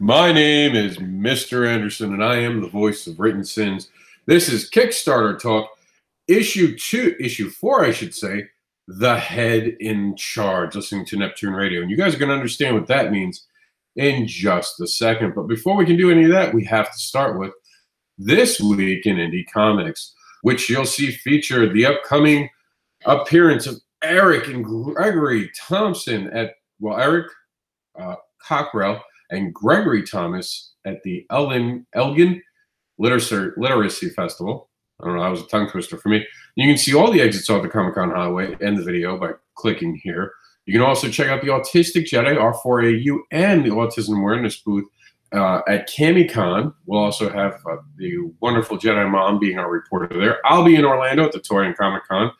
My name is Mr. Anderson, and I am the voice of WrittenSiNs. This is Kickstarter Talk, issue 4, I should say, the head in charge, listening to Neptune Radio. And you guys are going to understand what that means in just a second. But before we can do any of that, we have to start with This Week in Indie Comics, which you'll see feature the upcoming appearance of Eric and Gregory Thompson at, Eric Cockrell and Gregory Thomas at the Elgin Literacy Festival. I don't know, that was a tongue twister for me. You can see all the exits off the Comic-Con highway and the video by clicking here. You can also check out the Autistic Jedi, R4AU, and the Autism Awareness booth at CamiCon. We'll also have the wonderful Jedi Mom being our reporter there. I'll be in Orlando at the Toy and Comic-Con.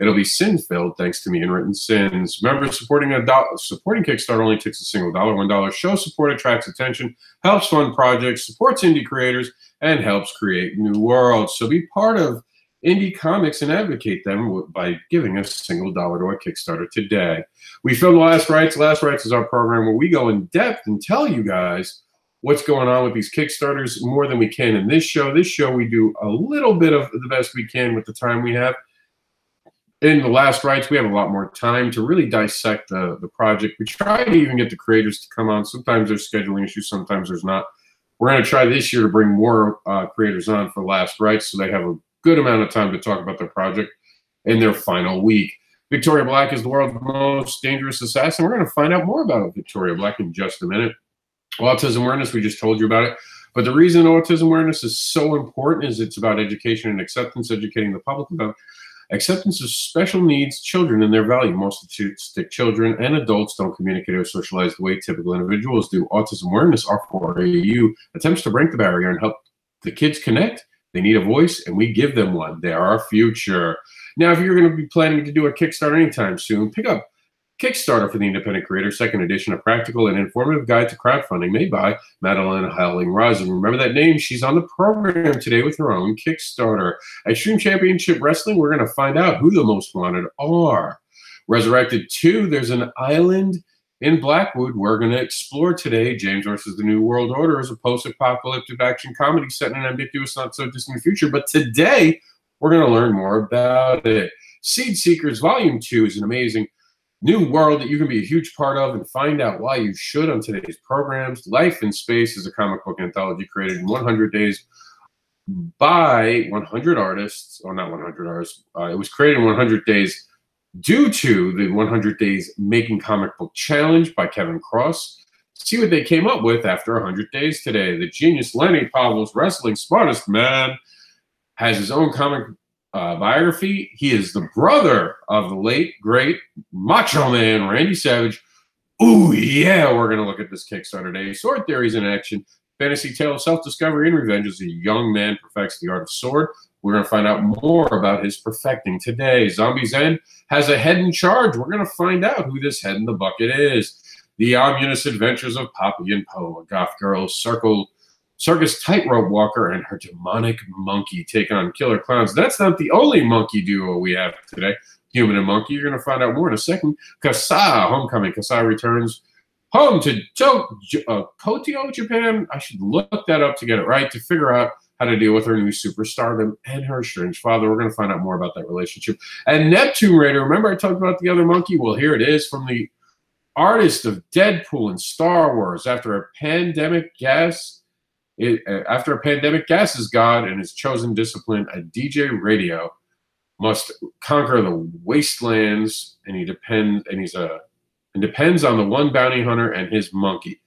It'll be sin-filled thanks to me and WrittenSiNs. Remember, supporting Kickstarter only takes a single dollar. $1 show support attracts attention, helps fund projects, supports indie creators, and helps create new worlds. So be part of indie comics and advocate them by giving a single dollar to a Kickstarter today. We filmed Last Rights. Last Rights is our program where we go in depth and tell you guys what's going on with these Kickstarters more than we can in this show. This show, we do a little bit of the best we can with the time we have. In the Last Rights, we have a lot more time to really dissect the project. We try to even get the creators to come on. Sometimes there's scheduling issues, sometimes there's not. We're going to try this year to bring more creators on for Last Rights so they have a good amount of time to talk about their project in their final week. Victoria Black is the world's most dangerous assassin. We're going to find out more about Victoria Black in just a minute. Autism awareness, we just told you about it. But the reason autism awareness is so important is it's about education and acceptance, educating the public about acceptance of special needs children and their value. Most autistic children and adults don't communicate or socialize the way typical individuals do. Autism Awareness, R4AU, attempts to break the barrier and help the kids connect. They need a voice, and we give them one. They are our future. Now, if you're going to be planning to do a Kickstarter anytime soon, pick up Kickstarter for the Independent Creator, 2nd edition, a practical and informative guide to crowdfunding made by Madeline Howling-Rising. Remember that name? She's on the program today with her own Kickstarter. At Extreme Championship Wrestling, we're going to find out who the most wanted are. Resurrected 2, there's an island in Blackwood we're going to explore today. James versus the New World Order is a post-apocalyptic action comedy set in an ambiguous, not-so-distant future. But today, we're going to learn more about it. Seed Seekers Volume 2 is an amazing new world that you can be a huge part of and find out why you should on today's programs. Life in Space is a comic book anthology created in 100 days by 100 artists. Oh, not 100 artists. It was created in 100 days due to the 100 Days Making Comic Book Challenge by Kevin Cross. See what they came up with after 100 days today. The genius Lenny Pavlos, wrestling smartest man, has his own comic biography. He is the brother of the late, great Macho Man Randy Savage. Ooh, yeah, we're going to look at this Kickstarter today. Sword Theories in Action, fantasy tale of self-discovery and revenge as a young man perfects the art of sword. We're going to find out more about his perfecting today. Zombies End has a head in charge. We're going to find out who this head in the bucket is. The Ominous Adventures of Poppy and Poe, a goth girl circus tightrope walker and her demonic monkey take on killer clowns. That's not the only monkey duo we have today. Human and monkey. You're going to find out more in a second. Kasai Homecoming. Kasai returns home to Tokyo, Japan. I should look that up to get it right, to figure out how to deal with her new superstardom and her strange father. We're going to find out more about that relationship. And Neptune Raider. Remember I talked about the other monkey? Well, here it is from the artist of Deadpool and Star Wars. After a pandemic gas is God and his chosen discipline, a DJ radio must conquer the wastelands, and he depends on the one bounty hunter and his monkey.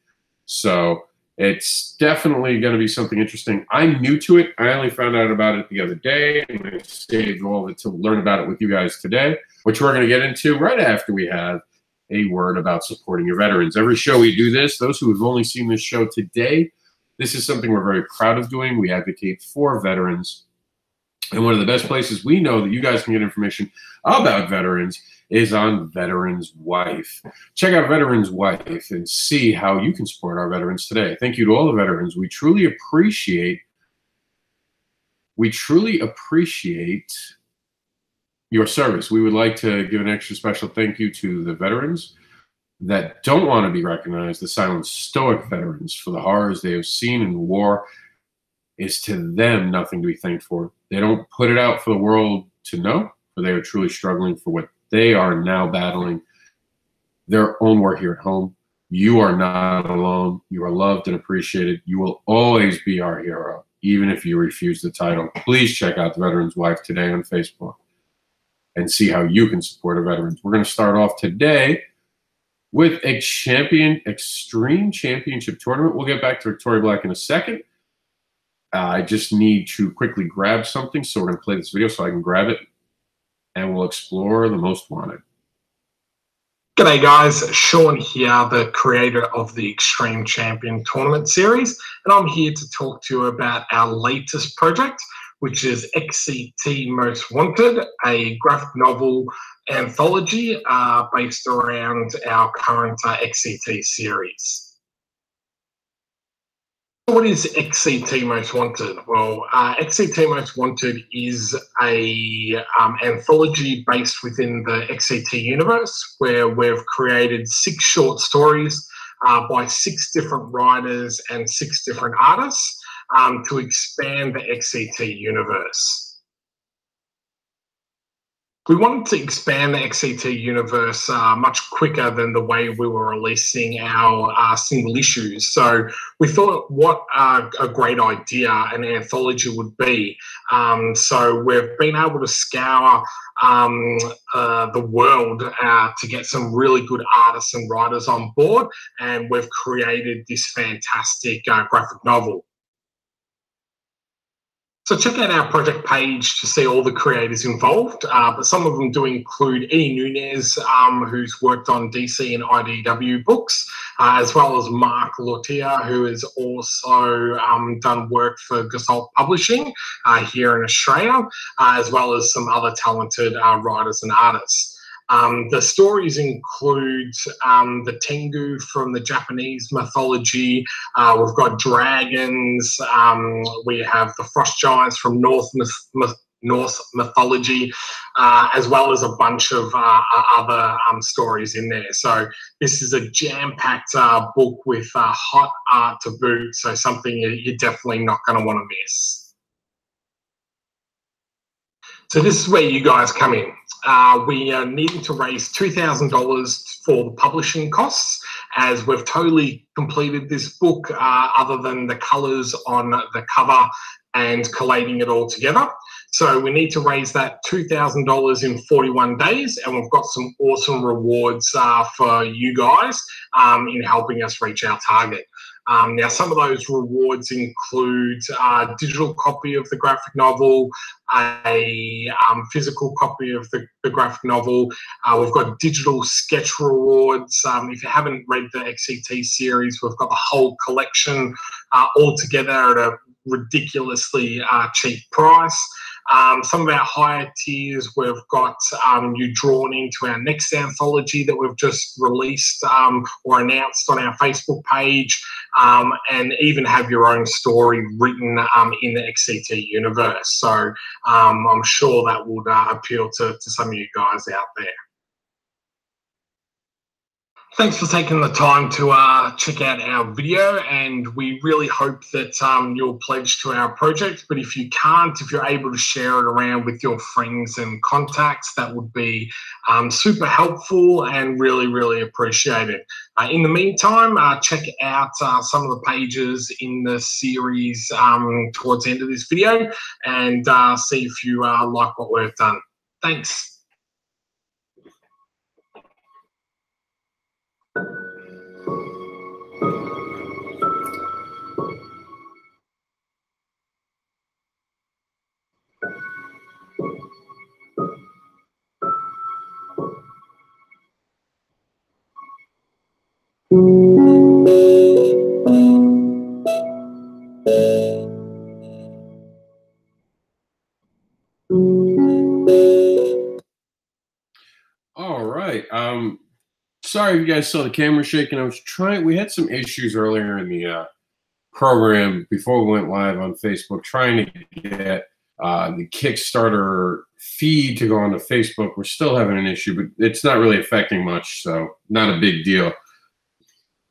So it's definitely going to be something interesting. I'm new to it. I only found out about it the other day, and I saved all of it to learn about it with you guys today, which we're going to get into right after we have a word about supporting your veterans. Every show we do this. Those who have only seen this show today, this is something we're very proud of doing. We advocate for veterans. And one of the best places we know that you guys can get information about veterans is on Veterans Wife. Check out Veterans Wife and see how you can support our veterans today. Thank you to all the veterans. We truly appreciate your service. We would like to give an extra special thank you to the veterans that don't want to be recognized, the silent stoic veterans, for the horrors they have seen in the war, is to them nothing to be thanked for. They don't put it out for the world to know, for they are truly struggling for what they are now battling their own war here at home. You are not alone. You are loved and appreciated. You will always be our hero, even if you refuse the title. Please check out The Veteran's Wife today on Facebook and see how you can support our veterans. We're going to start off today with a extreme championship tournament. We'll get back to Victoria Black in a second. I just need to quickly grab something, so we're going to play this video so I can grab it, and we'll explore the most wanted. G'day guys, Sean here, the creator of the Extreme Champion Tournament series, and I'm here to talk to you about our latest project, which is XCT Most Wanted, a graphic novel anthology based around our current XCT series. What is XCT Most Wanted? Well, XCT Most Wanted is a anthology based within the XCT universe, where we've created 6 short stories by 6 different writers and 6 different artists to expand the XCT universe. We wanted to expand the XCT universe much quicker than the way we were releasing our single issues. So we thought what a great idea an anthology would be. So we've been able to scour the world to get some really good artists and writers on board, and we've created this fantastic graphic novel. So check out our project page to see all the creators involved, but some of them do include E. Nunez, who's worked on DC and IDW books, as well as Mark Lotia, who has also done work for Gestalt Publishing here in Australia, as well as some other talented writers and artists. The stories include the Tengu from the Japanese mythology. We've got dragons. We have the frost giants from Norse mythology, as well as a bunch of other stories in there. So this is a jam-packed book with hot art to boot, so something you're definitely not going to want to miss. So this is where you guys come in. We are needing to raise $2,000 for the publishing costs, as we've totally completed this book other than the colours on the cover and collating it all together. So we need to raise that $2,000 in 41 days, and we've got some awesome rewards for you guys in helping us reach our target. Now, some of those rewards include a digital copy of the graphic novel, a physical copy of the graphic novel. We've got digital sketch rewards. If you haven't read the XCT series, we've got the whole collection all together at a ridiculously cheap price. Some of our higher tiers, we've got you drawn into our next anthology that we've just released or announced on our Facebook page, and even have your own story written in the XCT universe. So I'm sure that would appeal to some of you guys out there. Thanks for taking the time to check out our video, and we really hope that you'll pledge to our project. But if you can't, if you're able to share it around with your friends and contacts, that would be super helpful and really, really appreciated. In the meantime, check out some of the pages in the series towards the end of this video, and see if you like what we've done. Thanks. All right. Sorry if you guys saw the camera shaking. We had some issues earlier in the program before we went live on Facebook, trying to get The Kickstarter feed to go onto Facebook, we're still having an issue, but it's not really affecting much, so not a big deal.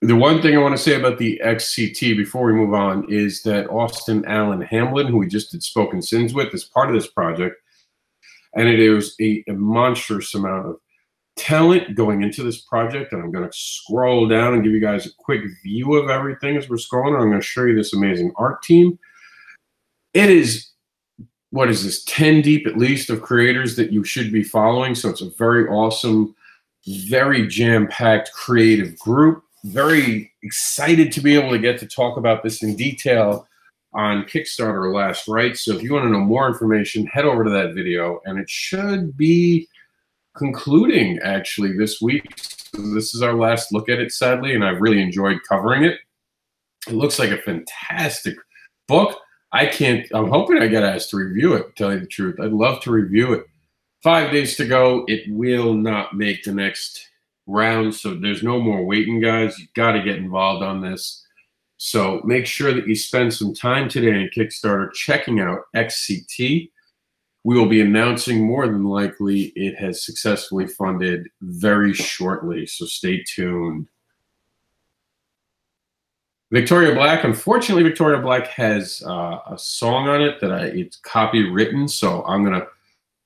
The one thing I want to say about the XCT before we move on is that Austin Allen Hamlin, who we just did Spoken Sins with, is part of this project. And it is a monstrous amount of talent going into this project. And I'm going to scroll down and give you guys a quick view of everything as we're scrolling. I'm going to show you this amazing art team. It is, what is this, 10 deep at least of creators that you should be following. So it's a very awesome, very jam-packed creative group. Very excited to be able to get to talk about this in detail on Kickstarter Last Rites. So if you want to know more information, head over to that video, and it should be concluding actually this week. So this is our last look at it, sadly, and I've really enjoyed covering it. It looks like a fantastic book. I'm hoping I get asked to review it, to tell you the truth. I'd love to review it. 5 days to go. It will not make the next round, so there's no more waiting, guys. You've got to get involved on this. So make sure that you spend some time today on Kickstarter checking out XCT. We will be announcing more than likely it has successfully funded very shortly, so stay tuned. Victoria Black, unfortunately, Victoria Black has a song on it that it's copywritten, so I'm going to,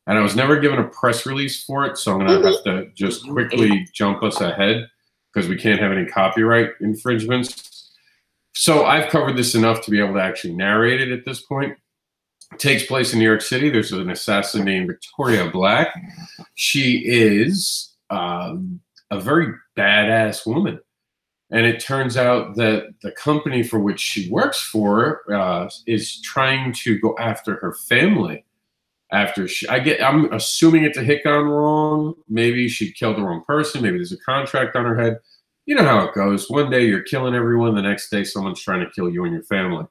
and I was never given a press release for it, so I'm going to have to just quickly jump us ahead because we can't have any copyright infringements. So I've covered this enough to be able to actually narrate it at this point. It takes place in New York City. There's an assassin named Victoria Black. She is a very badass woman. And it turns out that the company for which she works for is trying to go after her family. I'm assuming it's a hit gone wrong. Maybe she killed the wrong person. Maybe there's a contract on her head. You know how it goes. One day you're killing everyone. The next day someone's trying to kill you and your family.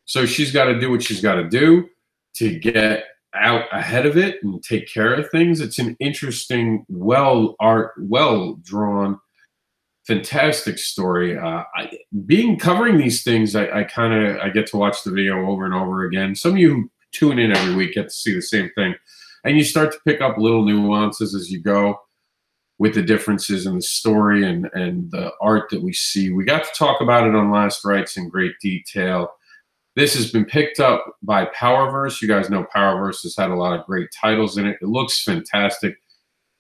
So she's got to do what she's got to do to get out ahead of it and take care of things. It's an interesting, well-drawn, fantastic story. Covering these things, I get to watch the video over and over again. Some of you who tune in every week get to see the same thing, and you start to pick up little nuances as you go with the differences in the story and the art that we see. We got to talk about it on Last Rites in great detail. This has been picked up by Powerverse. You guys know Powerverse has had a lot of great titles in it. It looks fantastic.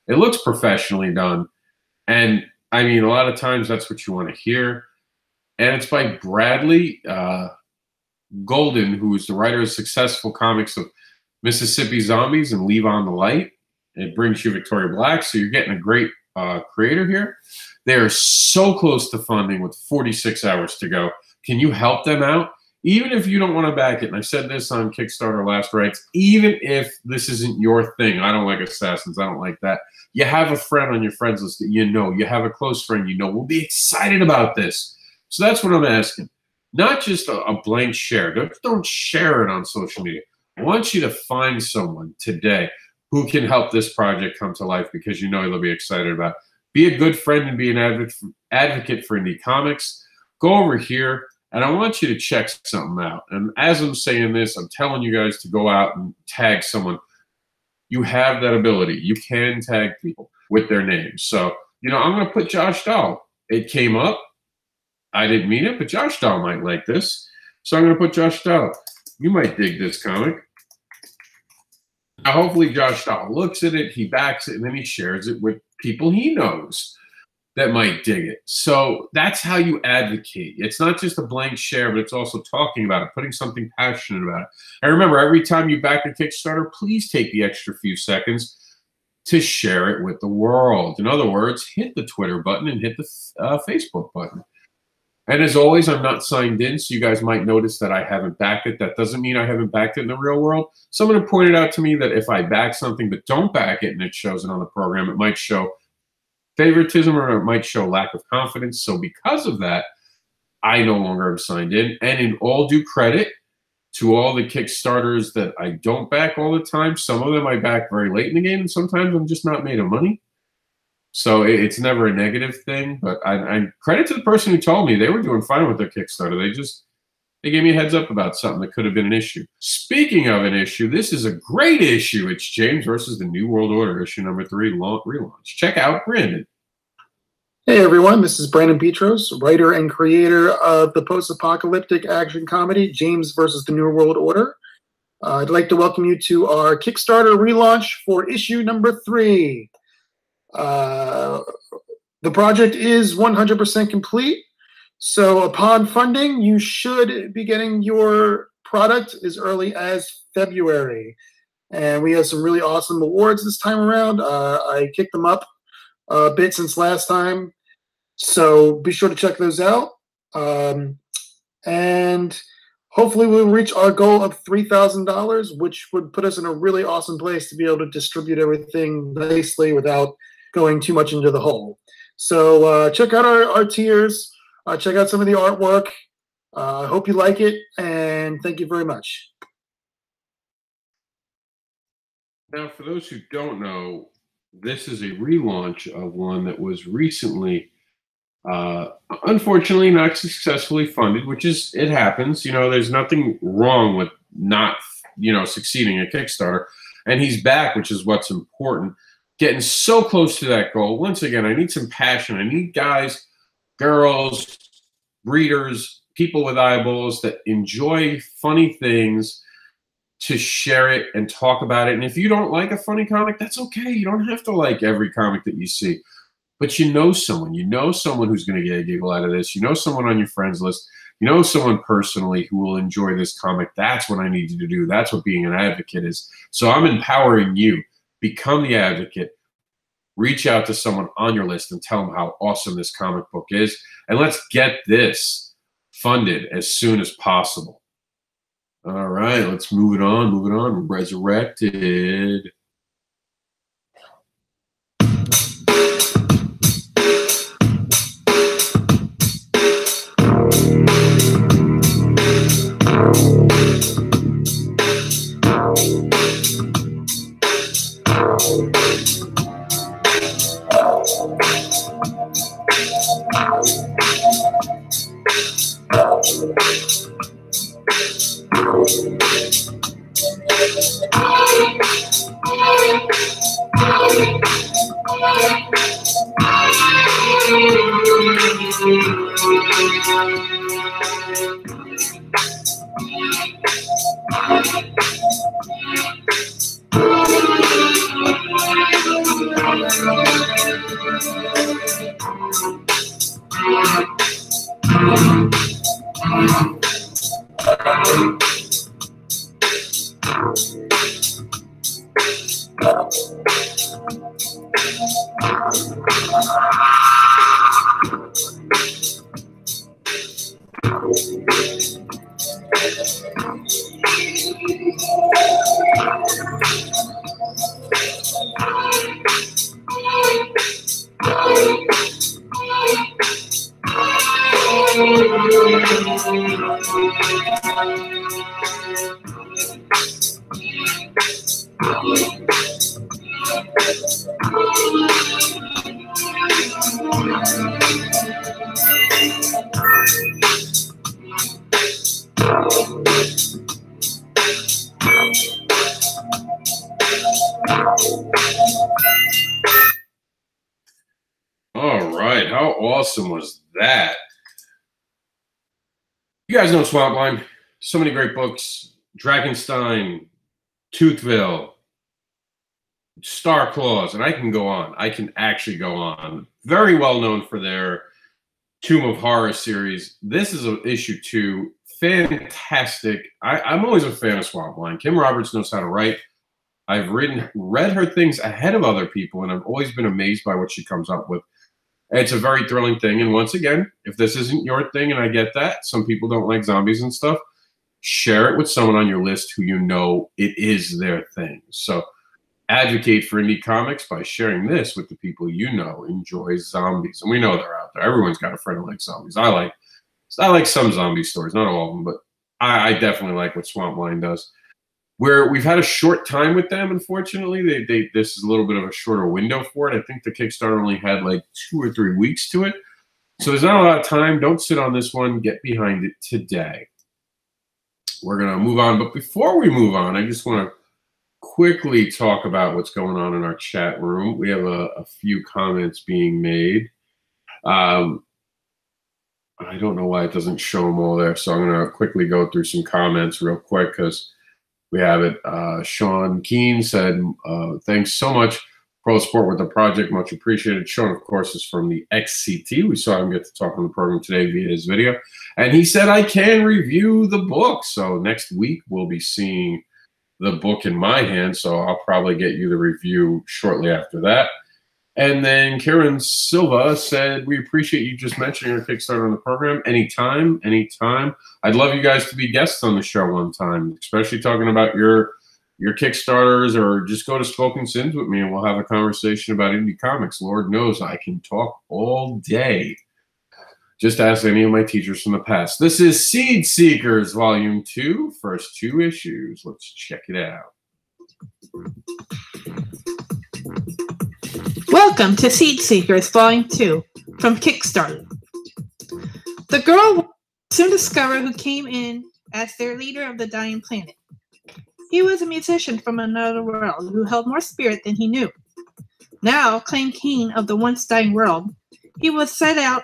It looks professionally done. And I mean, a lot of times that's what you want to hear. And it's by Bradley Golden, who is the writer of successful comics of Mississippi Zombies and Leave on the Light. It brings you Victoria Black, so you're getting a great creator here. They are so close to funding with 46 hours to go. Can you help them out? Even if you don't want to back it, and I said this on Kickstarter Last Rites, even if this isn't your thing, I don't like assassins, I don't like that. You have a friend on your friends list that you know, you have a close friend you know will be excited about this. So that's what I'm asking. Not just a blank share. Don't share it on social media. I want you to find someone today who can help this project come to life because you know they'll be excited about it. Be a good friend and be an advocate for indie comics. Go over here, and I want you to check something out. And as I'm saying this, I'm telling you guys to go out and tag someone. You have that ability. You can tag people with their names. So, you know, I'm going to put Josh Dahl. It came up. I didn't mean it, but Josh Dahl might like this. So I'm going to put Josh Dahl. You might dig this comic. Now, hopefully Josh Dahl looks at it, he backs it, and then he shares it with people he knows that might dig it. So that's how you advocate. It's not just a blank share, but it's also talking about it, putting something passionate about it. And remember, every time you back a Kickstarter, please take the extra few seconds to share it with the world. In other words, hit the Twitter button and hit the Facebook button. And as always, I'm not signed in, so you guys might notice that I haven't backed it. That doesn't mean I haven't backed it in the real world. Someone pointed out to me that if I back something but don't back it and it shows it on the program, it might show favoritism or it might show lack of confidence. So because of that, I no longer am signed in. And in all due credit to all the Kickstarters that I don't back all the time, some of them I back very late in the game, and sometimes I'm just not made of money. So it's never a negative thing, but I credit to the person who told me they were doing fine with their Kickstarter. They gave me a heads up about something that could have been an issue. Speaking of an issue, this is a great issue. It's James versus the New World Order, issue number 3, relaunch. Check out Brandon. Hey everyone, this is Brandon Petros, writer and creator of the post-apocalyptic action comedy James versus the New World Order. I'd like to welcome you to our Kickstarter relaunch for issue number 3. The project is 100% complete, so upon funding, you should be getting your product as early as February. And we have some really awesome awards this time around. I kicked them up a bit since last time, so be sure to check those out. And hopefully we'll reach our goal of $3,000, which would put us in a really awesome place to be able to distribute everything nicely without going too much into the hole. So check out our tiers. Check out some of the artwork. I hope you like it, and thank you very much. Now, for those who don't know, this is a relaunch of one that was recently, unfortunately, not successfully funded, which is, it happens. You know, there's nothing wrong with not, succeeding at Kickstarter. And he's back, which is what's important. Getting so close to that goal. Once again, I need some passion. I need guys, girls, readers, people with eyeballs that enjoy funny things to share it and talk about it. And if you don't like a funny comic, that's okay. You don't have to like every comic that you see. But you know someone who's going to get a giggle out of this. You know someone on your friends list. You know someone personally who will enjoy this comic. That's what I need you to do. That's what being an advocate is. So I'm empowering you. Become the advocate. Reach out to someone on your list and tell them how awesome this comic book is. And let's get this funded as soon as possible. All right, let's move it on. Resurrected. All right, how awesome was that? You guys know Swampline. So many great books. Dragonstein, Toothville, Star Claws, and I can go on. I can actually go on. Very well known for their Tomb of Horror series. This is issue 2. Fantastic. I'm always a fan of Swampline. Kim Roberts knows how to write. I've read her things ahead of other people, and I've always been amazed by what she comes up with. It's a very thrilling thing. And once again, if this isn't your thing, and I get that, some people don't like zombies and stuff, share it with someone on your list who you know it is their thing. So advocate for indie comics by sharing this with the people you know enjoy zombies. And we know they're out there. Everyone's got a friend who likes zombies. I like some zombie stories, not all of them, but I definitely like what Swampline does. We've had a short time with them, unfortunately. This is a little bit of a shorter window for it. I think the Kickstarter only had like 2 or 3 weeks to it. So there's not a lot of time. Don't sit on this one. Get behind it today. we're going to move on. But before we move on, I just want to quickly talk about what's going on in our chat room. We have a few comments being made. I don't know why it doesn't show them all there, so I'm going to quickly go through some comments real quick because we have it. Sean Keene said, thanks so much for all the support with the project. Much appreciated. Sean, of course, is from the XCT. We saw him get to talk on the program today via his video. And he said, I can review the book. So next week, we'll be seeing the book in my hand. So I'll probably get you the review shortly after that. And then Karen Silva said, we appreciate you just mentioning your Kickstarter on the program. Anytime, anytime. I'd love you guys to be guests on the show one time, especially talking about your Kickstarters, or just go to WhatSins with me and we'll have a conversation about indie comics. Lord knows I can talk all day. Just ask any of my teachers from the past. This is Seed Seekers, Volume 2, first 2 issues. Let's check it out. Welcome to Seed Seekers, Volume 2, from Kickstarter. The girl will soon discover who came in as their leader of the dying planet. He was a musician from another world who held more spirit than he knew. Now, claimed king of the once dying world, he was set out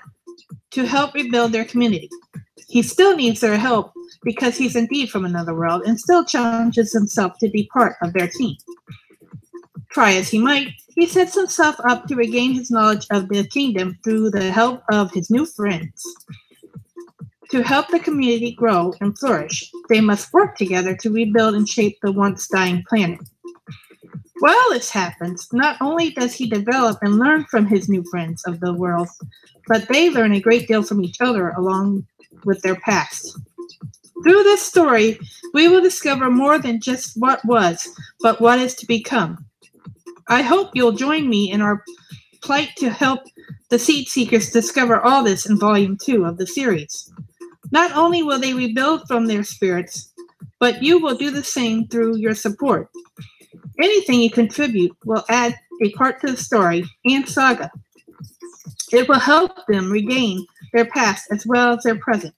to help rebuild their community. He still needs their help because he's indeed from another world and still challenges himself to be part of their team. Try as he might, he sets himself up to regain his knowledge of the kingdom through the help of his new friends. To help the community grow and flourish, they must work together to rebuild and shape the once dying planet. While this happens, not only does he develop and learn from his new friends of the world, but they learn a great deal from each other along with their past. Through this story, we will discover more than just what was, but what is to become. I hope you'll join me in our plight to help the Seed Seekers discover all this in Volume 2 of the series. Not only will they rebuild from their spirits, but you will do the same through your support. Anything you contribute will add a part to the story and saga. It will help them regain their past as well as their present.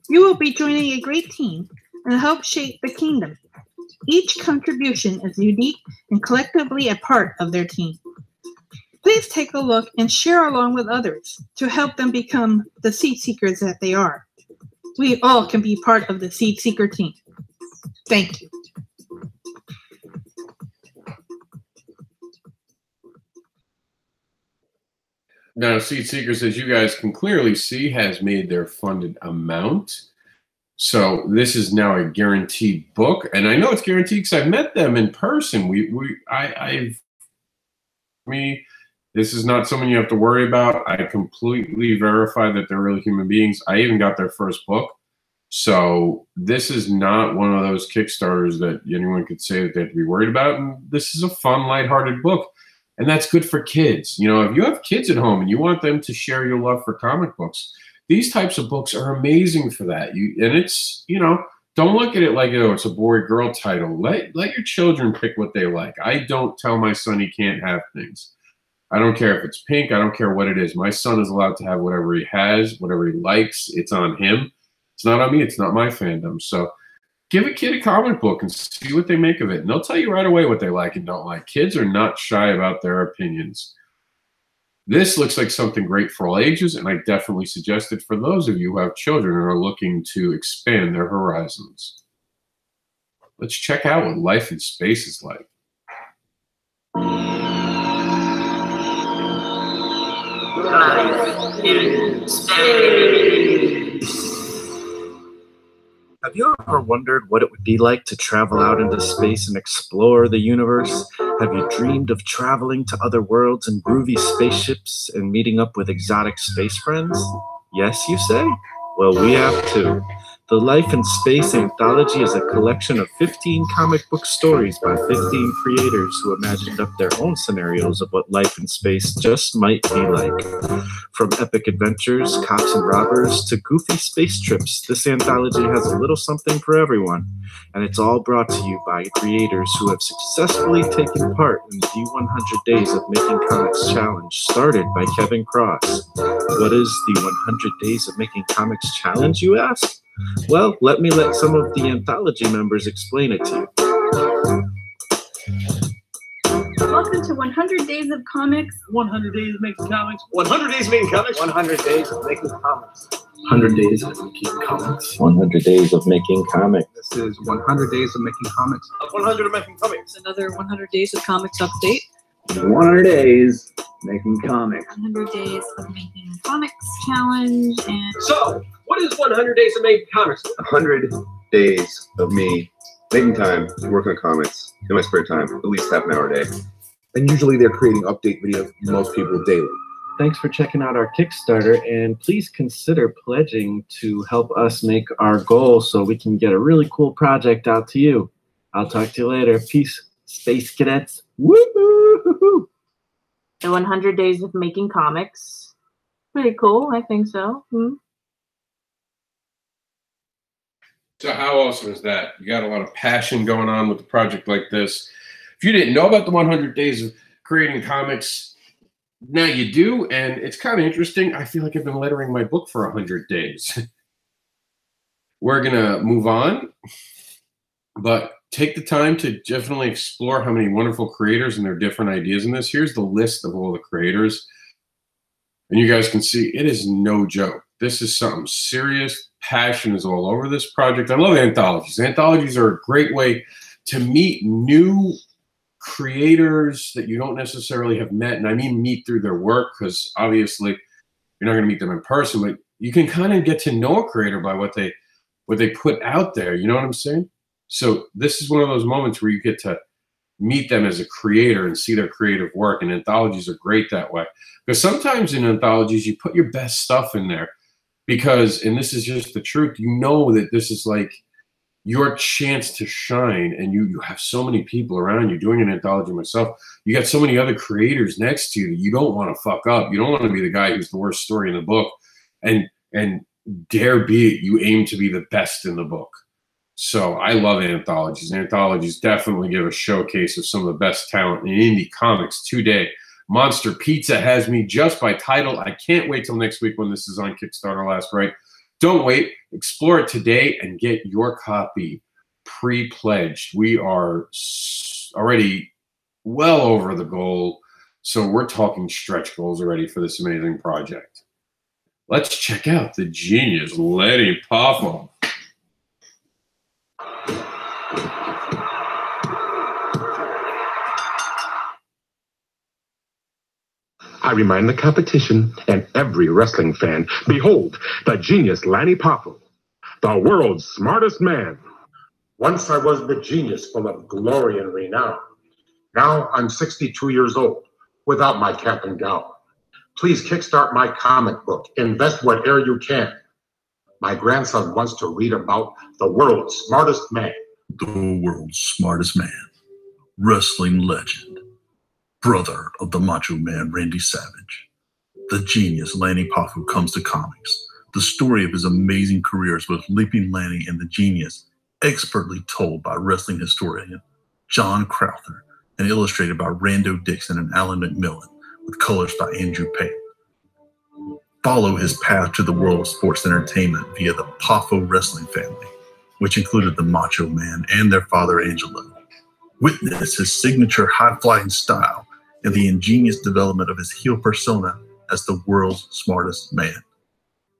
You will be joining a great team and help shape the kingdom. Each contribution is unique and collectively a part of their team. Please take a look and share along with others to help them become the Seed Seekers that they are. We all can be part of the Seed Seeker team. Thank you. Now, Seed Seekers, as you guys can clearly see, has made their funded amount. So this is now a guaranteed book, and I know it's guaranteed because I've met them in person. This is not someone you have to worry about. I completely verify that they're real human beings. I even got their first book. So this is not one of those Kickstarters that anyone could say that they have to be worried about. And this is a fun, lighthearted book. And that's good for kids. You know, if you have kids at home and you want them to share your love for comic books, these types of books are amazing for that. And it's, you know, don't look at it like, oh, it's a boy-girl title. Let your children pick what they like. I don't tell my son he can't have things. I don't care if it's pink. I don't care what it is. My son is allowed to have whatever he has, whatever he likes. It's on him. It's not on me. It's not my fandom. So give a kid a comic book and see what they make of it. And they'll tell you right away what they like and don't like. Kids are not shy about their opinions. This looks like something great for all ages, and I definitely suggest it for those of you who have children and are looking to expand their horizons. Let's check out what life in space is like. Life in space. Have you ever wondered what it would be like to travel out into space and explore the universe? Have you dreamed of traveling to other worlds in groovy spaceships and meeting up with exotic space friends? Yes, you say? Well, we have too. The Life in Space Anthology is a collection of 15 comic book stories by 15 creators who imagined up their own scenarios of what life in space just might be like. From epic adventures, cops and robbers, to goofy space trips, this anthology has a little something for everyone. And it's all brought to you by creators who have successfully taken part in the 100 Days of Making Comics Challenge, started by Kevin Cross. What is the 100 Days of Making Comics Challenge, you ask? Well, let some of the anthology members explain it to you. Welcome to 100 Days of Comics. 100 Days of Making Comics. 100 Days of Making Comics. 100 Days of Making Comics. 100 Days of Making Comics. 100 Days of Making Comics. This is 100 Days of Making Comics. 100 of Making Comics. Another 100 Days of Comics update. 100 Days Making Comics. 100 Days of Making Comics Challenge. And So, what is 100 Days of Making Comics? 100 days of me making time to work on comics in my spare time, at least half an hour a day. And usually they're creating update videos, most people daily. Thanks for checking out our Kickstarter, and please consider pledging to help us make our goal so we can get a really cool project out to you. I'll talk to you later. Peace, Space Cadets. Woo-hoo! the 100 Days of Making Comics. Pretty cool, I think so. So how awesome is that? You got a lot of passion going on with a project like this. If you didn't know about the 100 Days of Creating Comics, now you do, and it's kind of interesting. I feel like I've been lettering my book for 100 days. We're going to move on, but take the time to definitely explore how many wonderful creators and their different ideas in this. Here's the list of all the creators, and you guys can see it is no joke. This is something serious. Passion is all over this project. I love anthologies. Anthologies are a great way to meet new creators that you don't necessarily have met. And I mean meet through their work, because obviously you're not going to meet them in person, but you can kind of get to know a creator by what they put out there. You know what I'm saying? So this is one of those moments where you get to meet them as a creator and see their creative work. And anthologies are great that way. Because sometimes in anthologies, you put your best stuff in there because, and this is just the truth, you know that this is like your chance to shine, and you have so many people around you. Doing an anthology myself, you got so many other creators next to you that you don't want to fuck up. You don't want to be the guy who's the worst story in the book, and dare be it, you aim to be the best in the book. So I love anthologies. Anthologies definitely give a showcase of some of the best talent in indie comics today. Monster Pizza has me just by title. I can't wait till next week when this is on Kickstarter Last Right. Don't wait. Explore it today and get your copy pre-pledged. We are already well over the goal, so we're talking stretch goals already for this amazing project. Let's check out the genius Lenny Poffo. I remind the competition and every wrestling fan, behold, the genius Lanny Poffo, the world's smartest man. Once I was the genius full of glory and renown. Now I'm 62 years old, without my cap and gown. Please kickstart my comic book. Invest whatever you can. My grandson wants to read about the world's smartest man. The world's smartest man, wrestling legend, brother of the Macho Man Randy Savage. The genius Lanny Poffo comes to comics. The story of his amazing careers with Leaping Lanny and the Genius, expertly told by wrestling historian John Crowther and illustrated by Rando Dixon and Alan McMillan, with colors by Andrew Payne. Follow his path to the world of sports entertainment via the Poffo wrestling family, which included the Macho Man and their father Angelo. Witness his signature high-flying style and the ingenious development of his heel persona as the world's smartest man.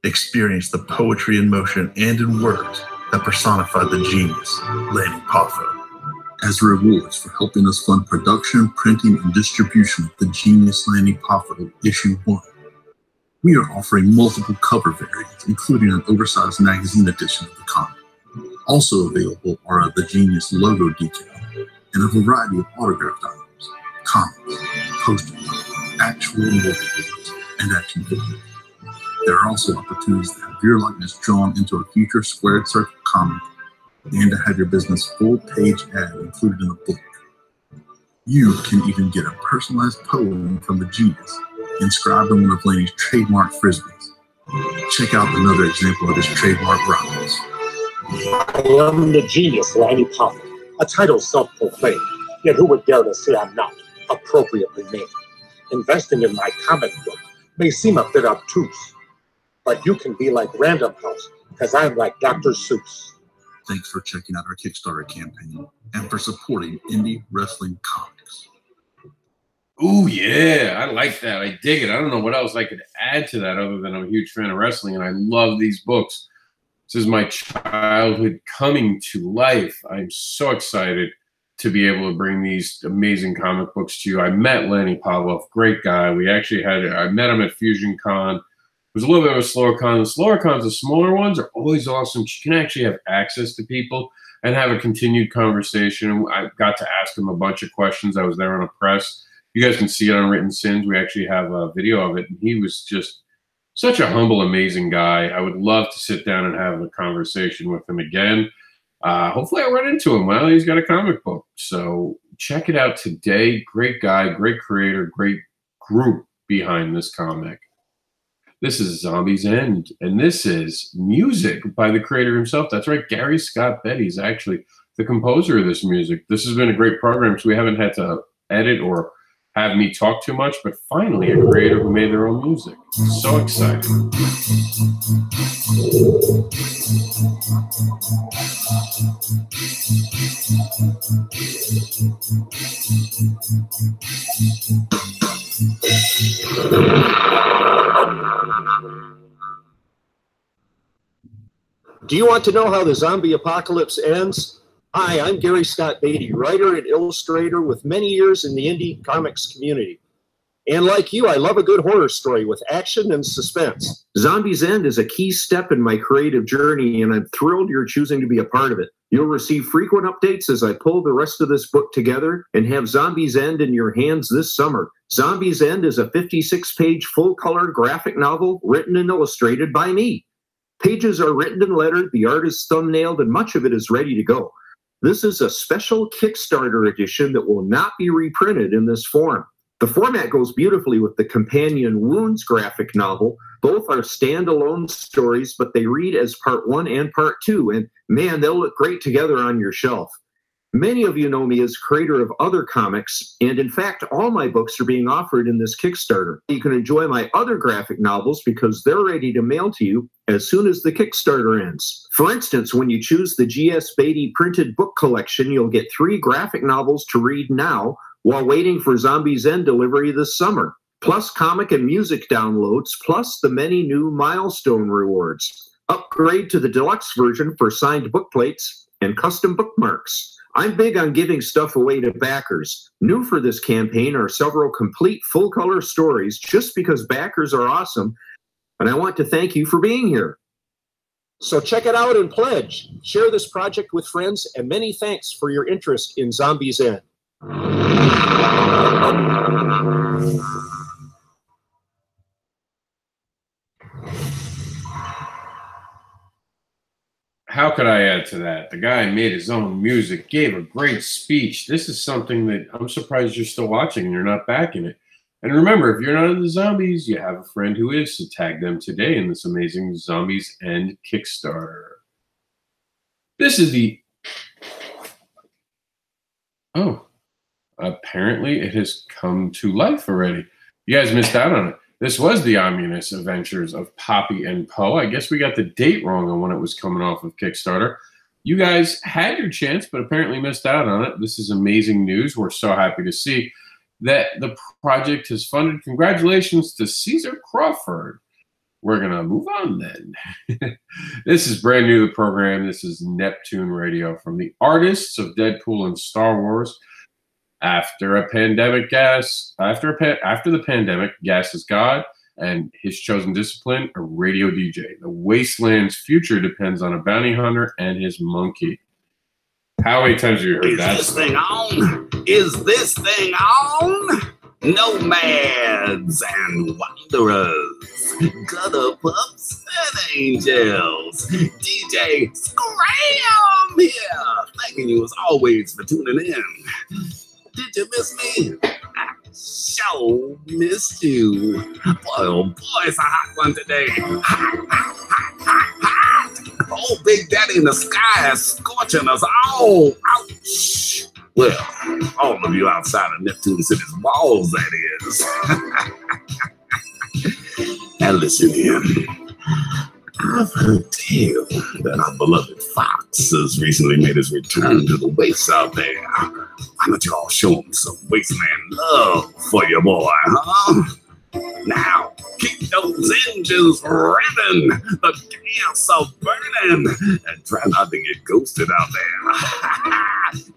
Experience the poetry in motion and in words that personify the genius, Lanny Poffo. As rewards for helping us fund production, printing, and distribution of the genius Lanny Poffo Issue 1, we are offering multiple cover variants, including an oversized magazine edition of the comic. Also available are the Genius logo decal and a variety of autographed items, comics, posters, actual multi-pages, and action figures. There are also opportunities to have your likeness drawn into a future squared circle comic and to have your business full-page ad included in the book. You can even get a personalized poem from the genius inscribed on one of Laney's trademark frisbees. Check out another example of his trademark rockets. I am the genius Lanny Poffin, a title self-proclaimed, yet who would dare to say I'm not appropriately named? Investing in my comic book may seem a bit obtuse, but you can be like Random House, because I'm like Dr. Seuss. Thanks for checking out our Kickstarter campaign and for supporting indie wrestling comics. Ooh, yeah, I like that. I dig it. I don't know what else I could add to that other than I'm a huge fan of wrestling, and I love these books. This is my childhood coming to life. I'm so excited to be able to bring these amazing comic books to you. I met Lenny Pavlov, great guy. I met him at Fusion Con. It was a little bit of a slower con. The slower cons, the smaller ones, are always awesome. You can actually have access to people and have a continued conversation. I got to ask him a bunch of questions. I was there on a press. You guys can see it on WrittenSiNs. We actually have a video of it. And he was just such a humble, amazing guy. I would love to sit down and have a conversation with him again. Hopefully I run into him while he's got a comic book. So check it out today. Great guy, great creator, great group behind this comic. This is Zombie's End, and this is music by the creator himself. That's right, Gary Scott Betty's actually the composer of this music. This has been a great program, so we haven't had to edit or have me talk too much, but finally a creator who made their own music. So exciting. Do you want to know how the zombie apocalypse ends? Hi, I'm Gary Scott Beatty, writer and illustrator with many years in the indie comics community. And like you, I love a good horror story with action and suspense. Zombie's End is a key step in my creative journey, and I'm thrilled you're choosing to be a part of it. You'll receive frequent updates as I pull the rest of this book together and have Zombie's End in your hands this summer. Zombie's End is a 56-page full-color graphic novel written and illustrated by me. Pages are written and lettered, the art is thumbnailed, and much of it is ready to go. This is a special Kickstarter edition that will not be reprinted in this form. The format goes beautifully with the companion Wounds graphic novel. Both are standalone stories, but they read as part 1 and part 2, and man, they'll look great together on your shelf. Many of you know me as creator of other comics, and in fact, all my books are being offered in this Kickstarter. You can enjoy my other graphic novels because they're ready to mail to you as soon as the Kickstarter ends. For instance, when you choose the G.S. Beatty printed book collection, you'll get 3 graphic novels to read now while waiting for Zombie's End delivery this summer, plus comic and music downloads, plus the many new milestone rewards. Upgrade to the deluxe version for signed book plates and custom bookmarks. I'm big on giving stuff away to backers. New for this campaign are several complete full-color stories just because backers are awesome, and I want to thank you for being here. So check it out and pledge. Share this project with friends, and many thanks for your interest in Zombie's End. How could I add to that? The guy made his own music, gave a great speech. This is something that I'm surprised you're still watching and you're not backing it. And remember, if you're not into zombies, you have a friend who is, so tag them today in this amazing Zombies End Kickstarter. This is the... Oh, apparently it has come to life already. You guys missed out on it. This was the ominous adventures of Poppy and Poe. I guess we got the date wrong on when it was coming off of Kickstarter. You guys had your chance, but apparently missed out on it. This is amazing news. We're so happy to see that the project has funded. Congratulations to Caesar Crawford. We're going to move on then. This is brand new to the program. This is Neptune Radio from the artists of Deadpool and Star Wars. After the pandemic, gas is God, and his chosen discipline, a radio DJ. The wasteland's future depends on a bounty hunter and his monkey. How many times have you heard that? Is this thing on? Is this thing on? Nomads and wanderers, gutter pups and angels, DJ Scram here, thanking you as always for tuning in. Did you miss me? Sure missed you. Boy, oh boy, it's a hot one today. Hot, hot, hot, hot, hot. Oh, Big Daddy in the sky is scorching us all. Ouch. Well, all of you outside of Neptune City's walls, that is. Now listen here. I've heard tale that our beloved Fox has recently made his return to the wastes out there. Why don't you all show him some wasteland love for your boy, huh? Now, keep those engines revving, the gas are burning, and try not to get ghosted out there.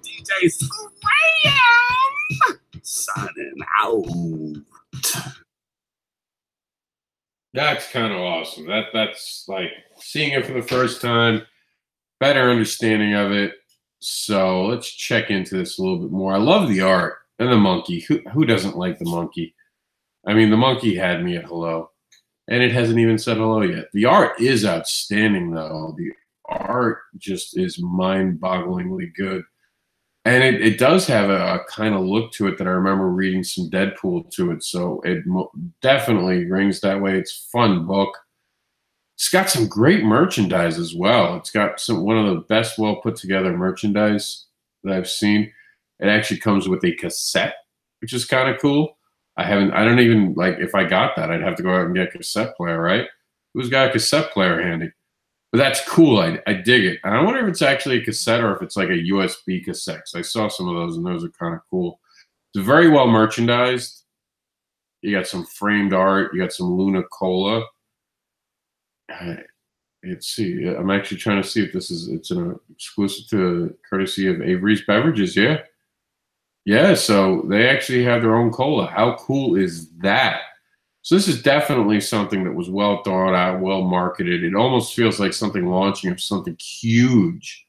DJ Scram! Signing out. That's kind of awesome. That's like seeing it for the first time, better understanding of it. So let's check into this a little bit more. I love the art and the monkey. Who doesn't like the monkey? I mean, the monkey had me at hello, and it hasn't even said hello yet. The art is outstanding, though. The art just is mind-bogglingly good. And it does have a kind of look to it that I remember reading some Deadpool to it. So it definitely rings that way. It's a fun book. It's got some great merchandise as well. It's got one of the best well put together merchandise that I've seen. It actually comes with a cassette, which is kind of cool. I don't even, like, if I got that, I'd have to go out and get a cassette player, right? Who's got a cassette player handy? But that's cool. I dig it. And I wonder if it's actually a cassette or if it's like a USB cassette. I saw some of those, and those are kind of cool. It's very well merchandised. You got some framed art. You got some Luna Cola. Let's see. I'm actually trying to see if it's an exclusive to courtesy of Avery's Beverages. Yeah. Yeah, so they actually have their own cola. How cool is that? So this is definitely something that was well thought out, well marketed. It almost feels like something launching of something huge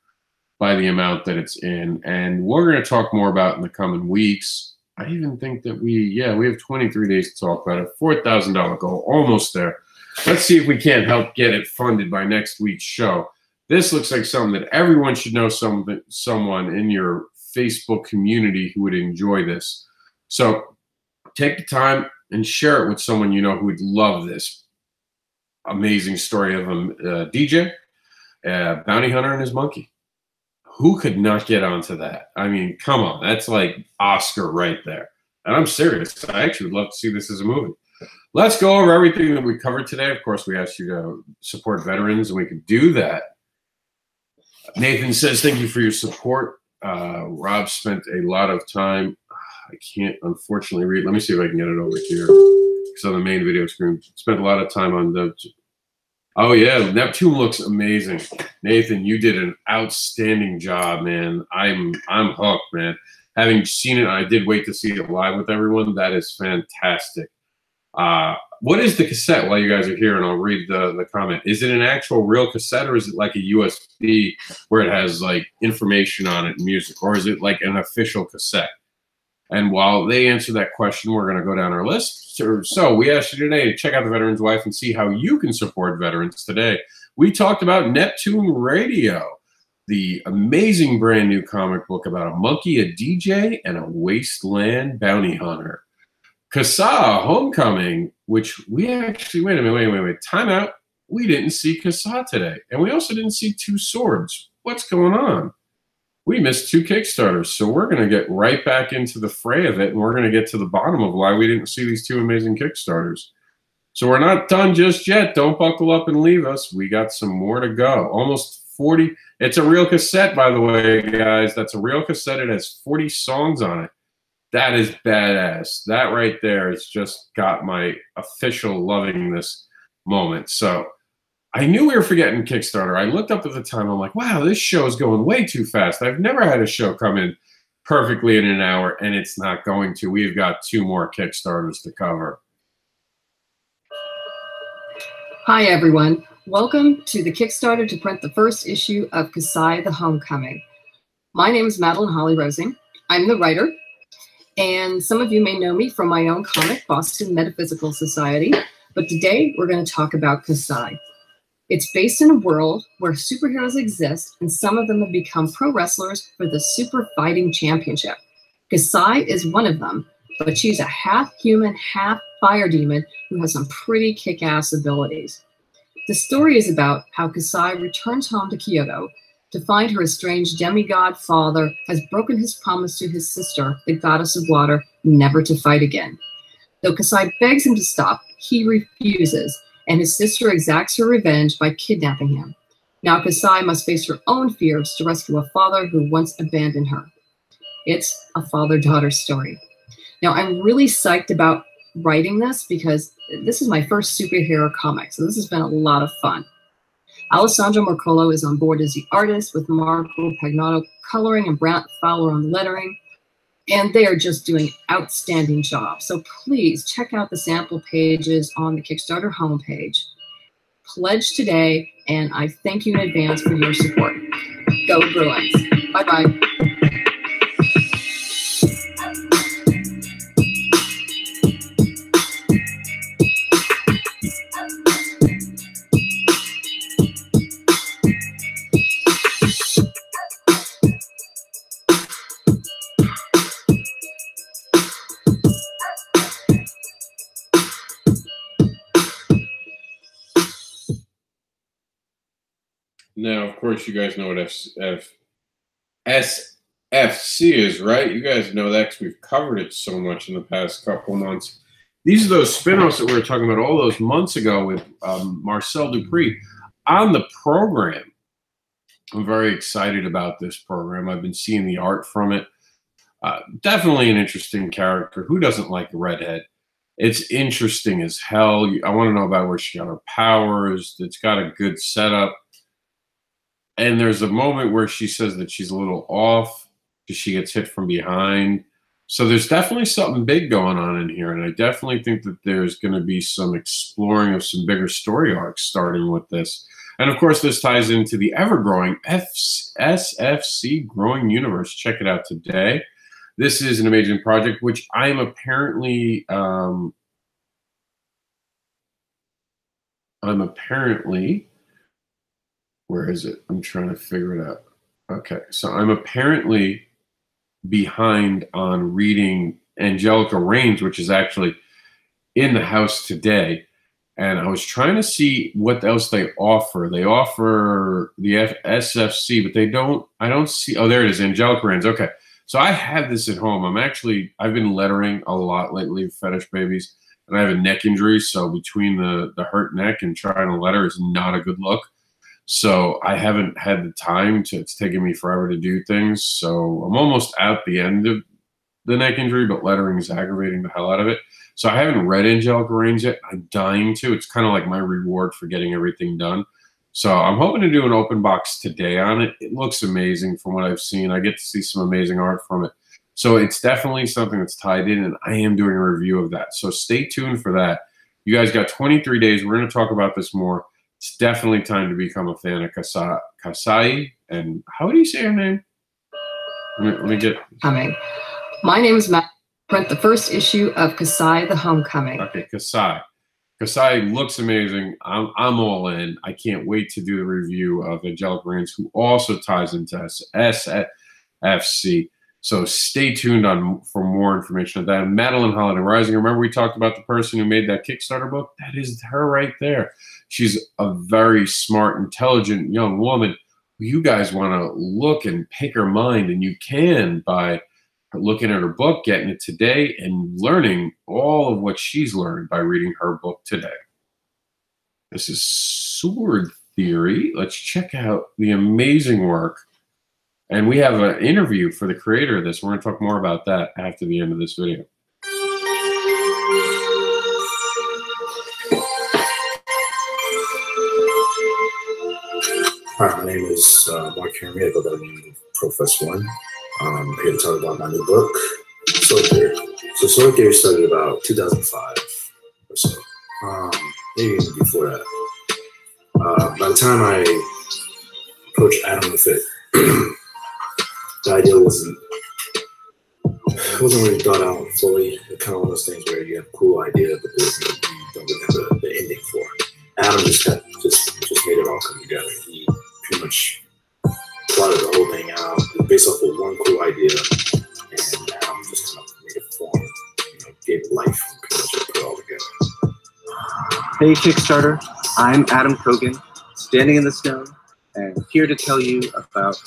by the amount that it's in. And we're going to talk more about in the coming weeks. I even think that we have 23 days to talk about it. $4,000 goal, almost there. Let's see if we can't help get it funded by next week's show. This looks like something that everyone should know someone in your Facebook community who would enjoy this. So take the time and share it with someone you know who would love this amazing story of a DJ, bounty hunter, and his monkey. Who could not get onto that? I mean, come on. That's like Oscar right there. And I'm serious. I actually would love to see this as a movie. Let's go over everything that we covered today. Of course, we asked you to support veterans, and we could do that. Nathan says, thank you for your support. Rob spent a lot of time. I can't, unfortunately, read. Let me see if I can get it over here. Because on the main video screen, spent a lot of time on the. Oh yeah, Neptune looks amazing. Nathan, you did an outstanding job, man. I'm hooked, man. Having seen it, I did wait to see it live with everyone. That is fantastic. What is the cassette? While you guys are here, and I'll read the comment. Is it an actual real cassette, or is it like a USB where it has like information on it, music, or is it like an official cassette? And while they answer that question, we're going to go down our list. So we asked you today to check out The Veteran's Wife and see how you can support veterans today. We talked about Neptune Radio, the amazing brand new comic book about a monkey, a DJ, and a wasteland bounty hunter. Kassa Homecoming, which we actually, wait, time out. We didn't see Kassa today. And we also didn't see Two Swords. What's going on? We missed 2 Kickstarters, so we're going to get right back into the fray of it, and we're going to get to the bottom of why we didn't see these 2 amazing Kickstarters. So we're not done just yet. Don't buckle up and leave us. We got some more to go. Almost 40. It's a real cassette, by the way, guys. That's a real cassette. It has 40 songs on it. That is badass. That right there has just got my official loving this moment. So I knew we were forgetting Kickstarter. I looked up at the time. I'm like, wow, this show is going way too fast. I've never had a show come in perfectly in an hour, and it's not going to. We've got 2 more Kickstarters to cover. Hi, everyone. Welcome to the Kickstarter to print the first issue of Kassa the Homecoming. My name is Madeline Holly Rosing. I'm the writer, and some of you may know me from my own comic, Boston Metaphysical Society, but today we're going to talk about Kassa. It's based in a world where superheroes exist, and some of them have become pro wrestlers for the Super Fighting Championship. Kassa is one of them, but she's a half-human, half-fire demon who has some pretty kick-ass abilities. The story is about how Kasai returns home to Kyoto to find her estranged demigod father has broken his promise to his sister, the goddess of water, never to fight again. Though Kasai begs him to stop, he refuses, and his sister exacts her revenge by kidnapping him. Now Kasai must face her own fears to rescue a father who once abandoned her. It's a father-daughter story. Now, I'm really psyched about writing this because this is my first superhero comic, so this has been a lot of fun. Alessandro Mercolo is on board as the artist, with Marco Pagnato coloring and Brant Fowler on the lettering, and they are just doing outstanding job. So please check out the sample pages on the Kickstarter homepage. Pledge today, and I thank you in advance for your support. Go Bruins. Bye-bye. Now, of course, you guys know what SFC is, right? You guys know that because we've covered it so much in the past couple months. These are those spin-offs that we were talking about all those months ago with Marcel Dupree on the program. I'm very excited about this program. I've been seeing the art from it. Definitely an interesting character. Who doesn't like a redhead? It's interesting as hell. I want to know about where she got her powers. It's got a good setup. And there's a moment where she says that she's a little off because she gets hit from behind. So there's definitely something big going on in here. And I definitely think that there's going to be some exploring of some bigger story arcs starting with this. And of course, this ties into the ever-growing SFC Growing Universe. Check it out today. This is an amazing project, which I'm apparently... where is it? I'm trying to figure it out. Okay, so I'm apparently behind on reading Angelica Reigns, which is actually in the house today. And I was trying to see what else they offer. They offer the SFC, but I don't see, oh, there it is, Angelica Reigns. Okay, so I have this at home. I've been lettering a lot lately, Fetish Babies, and I have a neck injury. So between the hurt neck and trying to letter is not a good look. So I haven't had the time it's taken me forever to do things. So I'm almost at the end of the neck injury, but lettering is aggravating the hell out of it. So I haven't read Angelica Reigns yet. I'm dying to. It's kind of like my reward for getting everything done. So I'm hoping to do an open box today on it. It looks amazing from what I've seen. I get to see some amazing art from it. So it's definitely something that's tied in, and I am doing a review of that. So stay tuned for that. You guys got 23 days. We're going to talk about this more. It's definitely time to become a fan of Kasai. And how do you say her name? Let me get... My name is Matt. Print the first issue of Kasai the Homecoming. Okay, Kasai. Kasai looks amazing. I'm all in. I can't wait to do the review of Angelica Reigns, who also ties into SFC. So stay tuned for more information of that. Madeline Holiday Rising. Remember we talked about the person who made that Kickstarter book? That is her right there. She's a very smart, intelligent young woman who you guys want to look and pick her mind, and you can by looking at her book, getting it today, and learning all of what she's learned by reading her book today. This is Sword Theory. Let's check out the amazing work. And we have an interview for the creator of this. We're going to talk more about that after the end of this video. Hi, my name is Mark Henry. I go by the name of Professor One. I'm here to talk about my new book, Sword Theory. So Sword Theory started about 2005 or so, maybe even before that. By the time I approached Adam with it, the idea wasn't really thought out fully. It's kind of one of those things where you have a cool idea, but you don't really have the ending for it. Adam just made it all come together. He pretty much plotted the whole thing out based off of one cool idea, and Adam just kind of made it form. life put all together. Hey Kickstarter, I'm Adam Kogan, standing in the snow, and here to tell you about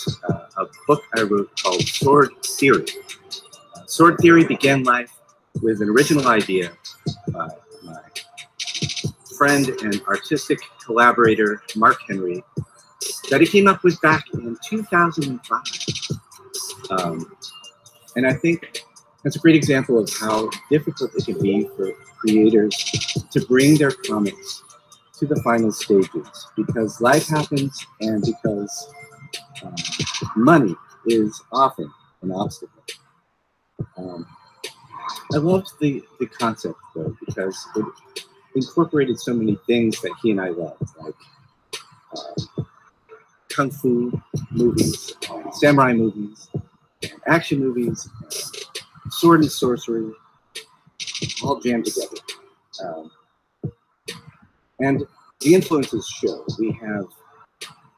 a book I wrote called Sword Theory. Sword Theory began life with an original idea by my friend and artistic collaborator, Mark Henry, that he came up with back in 2005. And I think that's a great example of how difficult it can be for creators to bring their comics to the final stages, because life happens and because money is often an obstacle. I loved the concept though, because it incorporated so many things that he and I loved, like kung fu movies, samurai movies, action movies, sword and sorcery, all jammed together. And the influences show. We have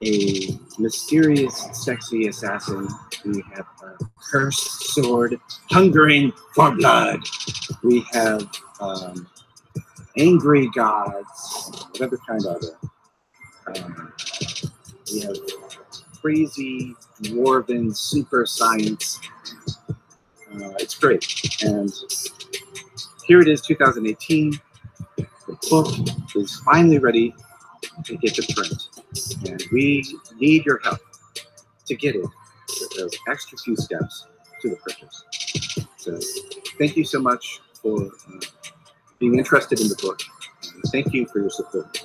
a mysterious, sexy assassin. We have a cursed sword, hungering for blood. We have angry gods, whatever kind are there. We have crazy, dwarven super science. It's great. And here it is, 2018. The book is finally ready to get to print. And we need your help to get it with those extra few steps to the printers. So thank you so much for being interested in the book. And thank you for your support.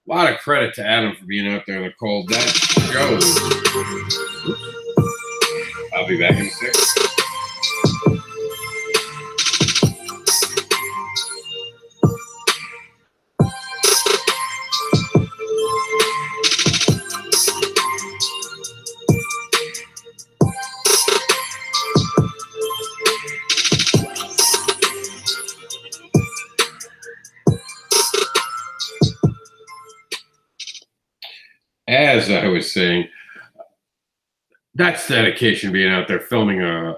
A lot of credit to Adam for being out there in the cold. That shows. I'll be back in a second. As I was saying, that's dedication, being out there filming a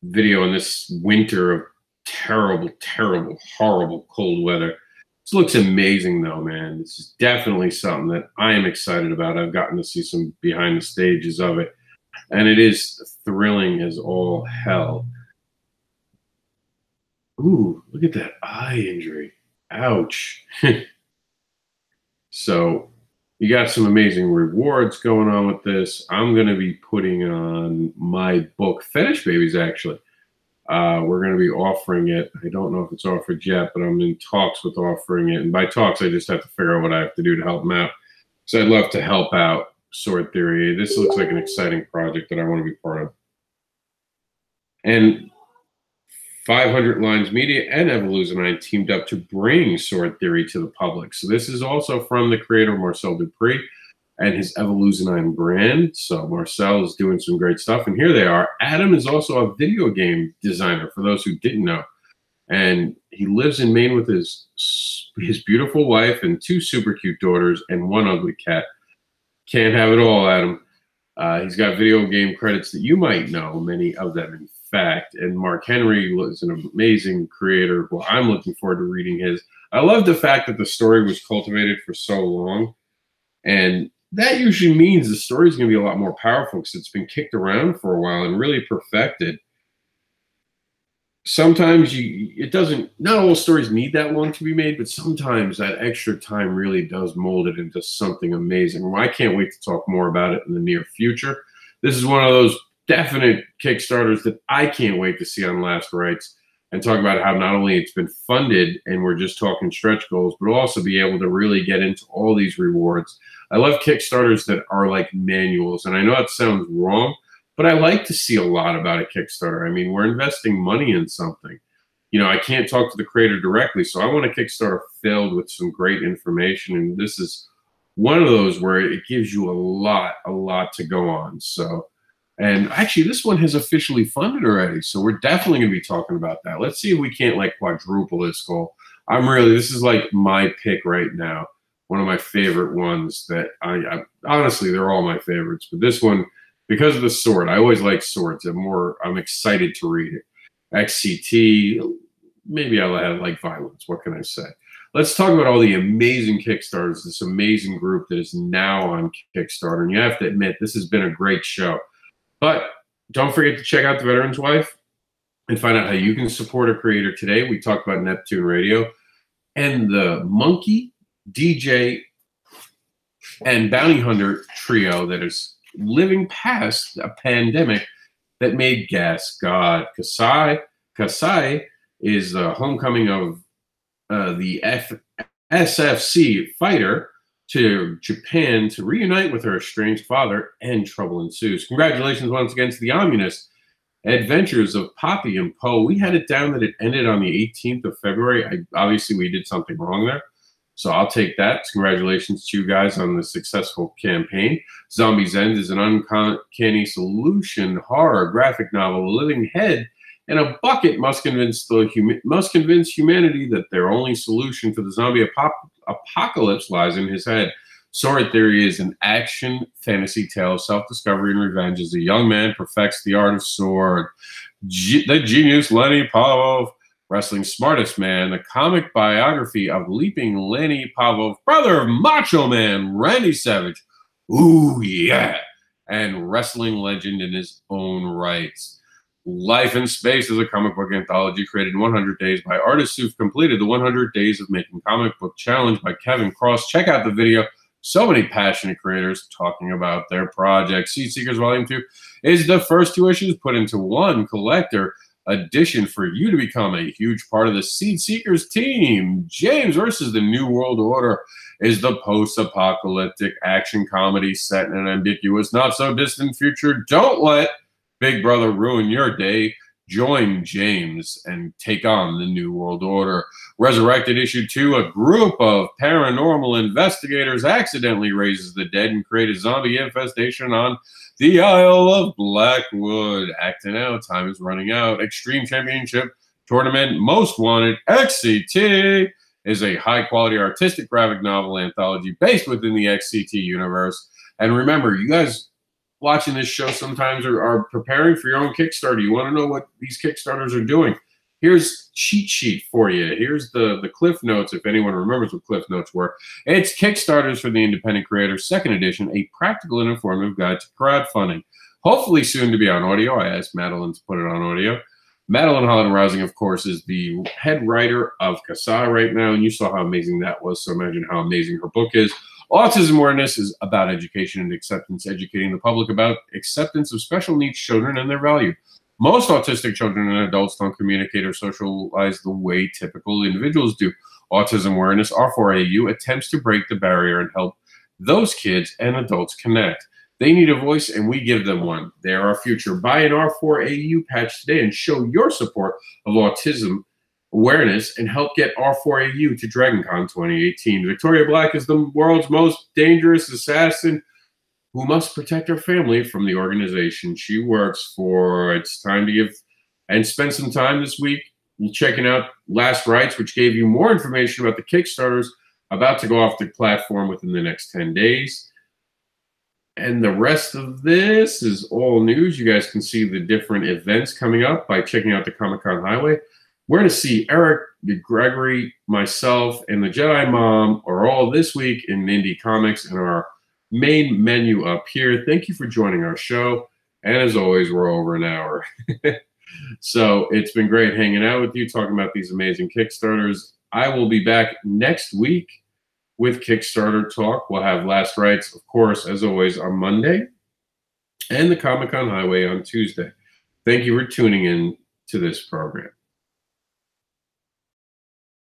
video in this winter of terrible, terrible, horrible cold weather. This looks amazing though, man. This is definitely something that I am excited about. I've gotten to see some behind the stages of it, and it is thrilling as all hell. Ooh, look at that eye injury. Ouch. So you got some amazing rewards going on with this. I'm going to be putting on my book, Fetish Babies, actually. We're going to be offering it. I don't know if it's offered yet, but I'm in talks with offering it. And by talks, I just have to figure out what I have to do to help them out. So I'd love to help out Sword Theory. This looks like an exciting project that I want to be part of. And 500 Lines Media and WrittenSiNs teamed up to bring Sword Theory to the public. So this is also from the creator Marcel Dupree and his WrittenSiNs brand. So Marcel is doing some great stuff, and here they are. Adam is also a video game designer, for those who didn't know, and he lives in Maine with his beautiful wife and 2 super cute daughters and 1 ugly cat. Can't have it all, Adam. He's got video game credits that you might know, many of them in fact. And Mark Henry was an amazing creator who I'm looking forward to reading his. I love the fact that the story was cultivated for so long, and that usually means the story is going to be a lot more powerful because it's been kicked around for a while and really perfected. Sometimes not all stories need that long to be made, but sometimes that extra time really does mold it into something amazing. Well, I can't wait to talk more about it in the near future. This is one of those definite Kickstarters that I can't wait to see on Last Rights, and talk about how not only it's been funded and we're just talking stretch goals, but also be able to really get into all these rewards. I love Kickstarters that are like manuals, and I know it sounds wrong, but I like to see a lot about a Kickstarter. I mean, we're investing money in something. You know, I can't talk to the creator directly, so I want a Kickstarter filled with some great information, and this is one of those where it gives you a lot to go on. So, and actually this one has officially funded already, so we're definitely going to be talking about that. Let's see if we can't like quadruple this goal. This is like my pick right now. One of my favorite ones that I honestly, they're all my favorites, but this one, because of the sword, I always like swords. I'm excited to read it. XCT. Maybe I'll add like violence. What can I say? Let's talk about all the amazing Kickstarters, this amazing group that is now on Kickstarter. And you have to admit, this has been a great show. But don't forget to check out The Veteran's Wife and find out how you can support a creator today. We talked about Neptune Radio and the Monkey, DJ, and Bounty Hunter trio that is living past a pandemic that made gas god. Kasai is the homecoming of the SFC fighter to Japan to reunite with her estranged father, and trouble ensues. Congratulations once again to the Omnist Adventures of Poppy and Poe. We had it down that it ended on the 18th of February. Obviously, we did something wrong there, so I'll take that. Congratulations to you guys on the successful campaign. Zombie's End is an uncanny solution horror graphic novel. A living head in a bucket must convince humanity that their only solution for the zombie apocalypse lies in his head. Sword Theory is an action fantasy tale of self-discovery and revenge as a young man perfects the art of sword. The genius Lenny Pavlov, wrestling's smartest man, the comic biography of leaping Lenny Pavlov, brother of Macho Man Randy Savage. Ooh, yeah. And wrestling legend in his own rights. Life in Space is a comic book anthology created in 100 days by artists who've completed the 100 Days of Making Comic Book Challenge by Kevin Cross. Check out the video. So many passionate creators talking about their projects. Seed Seekers Volume 2 is the first 2 issues put into one collector edition for you to become a huge part of the Seed Seekers team. James versus the New World Order is the post-apocalyptic action comedy set in an ambiguous, not-so-distant future. Don't let Big Brother ruin your day. Join James and take on the New World Order. Resurrected issue 2, a group of paranormal investigators accidentally raises the dead and create a zombie infestation on the Isle of Blackwood. Acting out, time is running out. Extreme Championship Tournament Most Wanted XCT is a high-quality artistic graphic novel anthology based within the XCT universe. And remember, you guys watching this show sometimes are preparing for your own Kickstarter. You want to know what these Kickstarters are doing. Here's cheat sheet for you. Here's the Cliff Notes, if anyone remembers what Cliff Notes were. It's Kickstarters for the Independent Creators, 2nd edition, a practical and informative guide to crowdfunding. Hopefully soon to be on audio. I asked Madeline to put it on audio. Madeline Holland Rousing, of course, is the head writer of Kasai right now, and you saw how amazing that was, so imagine how amazing her book is. Autism Awareness is about education and acceptance, educating the public about acceptance of special needs children and their value. Most autistic children and adults don't communicate or socialize the way typical individuals do. Autism Awareness, R4AU, attempts to break the barrier and help those kids and adults connect. They need a voice, and we give them one. They are our future. Buy an R4AU patch today and show your support of autism awareness and help get R4AU to DragonCon 2018. Victoria Black is the world's most dangerous assassin who must protect her family from the organization she works for. It's time to give and spend some time this week checking out Last Rites, which gave you more information about the Kickstarters about to go off the platform within the next 10 days. And the rest of this is all news. You guys can see the different events coming up by checking out the Comic-Con Highway. We're going to see Eric, Gregory, myself, and the Jedi Mom are all this week in Indie Comics in our main menu up here. Thank you for joining our show. And as always, we're over an hour. So it's been great hanging out with you, talking about these amazing Kickstarters. I will be back next week with Kickstarter Talk. We'll have Last Rites, of course, as always, on Monday, and the Comic-Con Highway on Tuesday. Thank you for tuning in to this program.